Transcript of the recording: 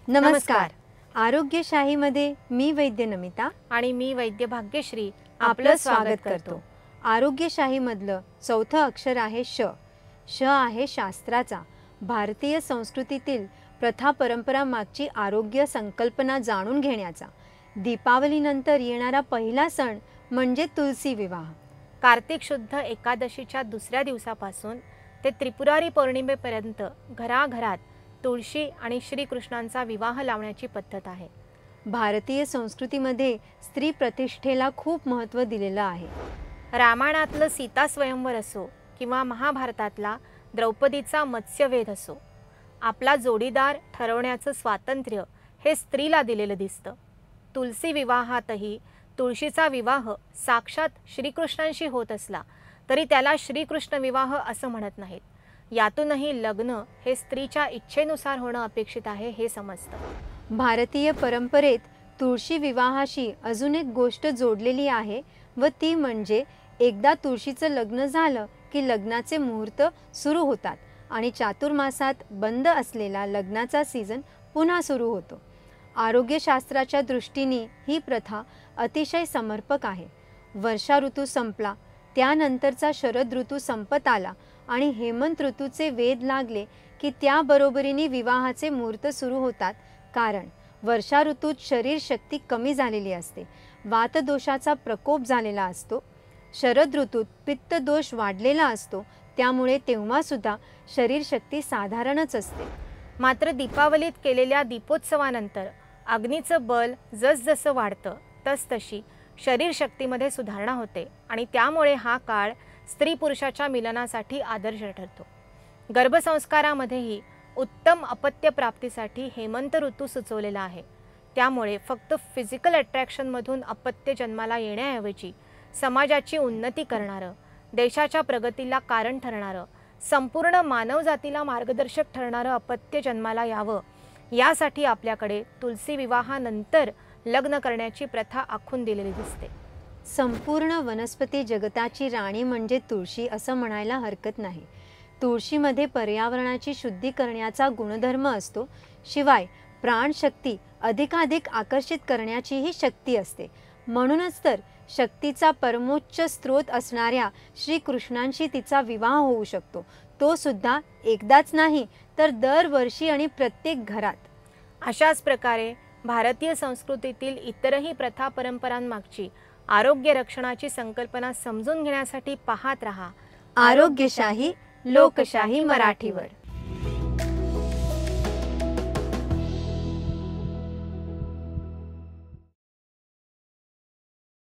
नमस्कार. आरोग्यशाहीमध्ये मी वैद्य नमिता आणि मी वैद्य भाग्यश्री आपलं स्वागत करतो. आरोग्यशाहीमधलं चौथं अक्षर आहे श. श आहे शास्त्राचा. भारतीय संस्कृतीतील प्रथा परंपरा मागची आरोग्य संकल्पना जाणून घेण्याचा. दीपावलीनंतर येणारा पहिला सण म्हणजे तुलसी विवाह. कार्तिक शुद्ध एकादशीच्या दुसऱ्या दिवसापासून ते त्रिपुरारी पौर्णिमेपर्यंत घराघरात तुळशी आणि श्रीकृष्णांचा विवाह लावण्याची पद्धत आहे. भारतीय संस्कृतीमध्ये स्त्री प्रतिष्ठेला खूप महत्त्व दिलेलं आहे. रामायणातलं सीता स्वयंवर असो किंवा महाभारतातला द्रौपदीचा मत्स्यवेध असो, आपला जोडीदार ठरवण्याचं स्वातंत्र्य हे स्त्रीला दिलेलं दिसतं. तुलसी विवाहातही तुळशीचा विवाह साक्षात श्रीकृष्णांशी होत असला तरी त्याला श्रीकृष्ण विवाह असं म्हणत नाहीत. यातूनही लग्न हे स्त्रीच्या इच्छेनुसार होणं अपेक्षित आहे हे समजतं. भारतीय परंपरेत तुळशी विवाहाशी अजून एक गोष्ट जोडलेली आहे व ती म्हणजे एकदा तुळशीचं लग्न झालं की लग्नाचे मुहूर्त सुरू होतात आणि चातुर्मासात बंद असलेला लग्नाचा सीझन पुन्हा सुरू होतो. आरोग्यशास्त्राच्या दृष्टीने ही प्रथा अतिशय समर्पक आहे. वर्षा ऋतू संपला, त्यानंतरचा शरद ऋतू संपत आला आणि हेमंत ऋतूचे वेध लागले की त्या बरोबरीने विवाहाचे मुहूर्त सुरू होतात. कारण वर्षा ऋतूत शरीर शक्ती कमी झालेली असते, वातदोषाचा प्रकोप झालेला असतो. शरद ऋतूत पित्तदोष वाढलेला असतो, त्यामुळे तेव्हा सुद्धा शरीर शक्ती साधारणच असते. मात्र दीपावलीत केलेल्या दीपोत्सवानंतर अग्नीचं बल जसजसं वाढतं तसतशी शरीर शक्तीमध्ये सुधारणा होते आणि त्यामुळे हा काळ स्त्री पुरुषाच्या मिलनासाठी आदर्श ठरतो. गर्भसंस्कारामध्येही उत्तम अपत्य प्राप्तीसाठी हेमंत ऋतू सुचवलेला आहे. त्यामुळे फक्त फिजिकल अट्रॅक्शनमधून अपत्य जन्माला येण्याऐवजी समाजाची उन्नती करणारं, देशाच्या प्रगतीला कारण ठरणारं, संपूर्ण मानवजातीला मार्गदर्शक ठरणारं अपत्य जन्माला यावं, यासाठी आपल्याकडे तुलसी विवाहानंतर लग्न करण्याची प्रथा आखून दिलेली दिसते. संपूर्ण वनस्पती जगताची राणी म्हणजे तुळशी असं म्हणायला हरकत नाही. तुळशीमध्ये पर्यावरणाची शुद्धी करण्याचा गुणधर्म असतो. शिवाय प्राणशक्ती अधिकाधिक आकर्षित करण्याचीही शक्ती असते. म्हणूनच तर शक्तीचा परमोच्च स्रोत असणाऱ्या श्रीकृष्णांशी तिचा विवाह होऊ शकतो. तो सुद्धा एकदाच नाही तर दरवर्षी आणि प्रत्येक घरात. अशाच प्रकारे भारतीय संस्कृतीतील इतरही प्रथा परंपरांमागची आरोग्य रक्षणाची संकल्पना समजून घेण्यासाठी पाहत रहा आरोग्यशाही लोकशाही मराठीवर.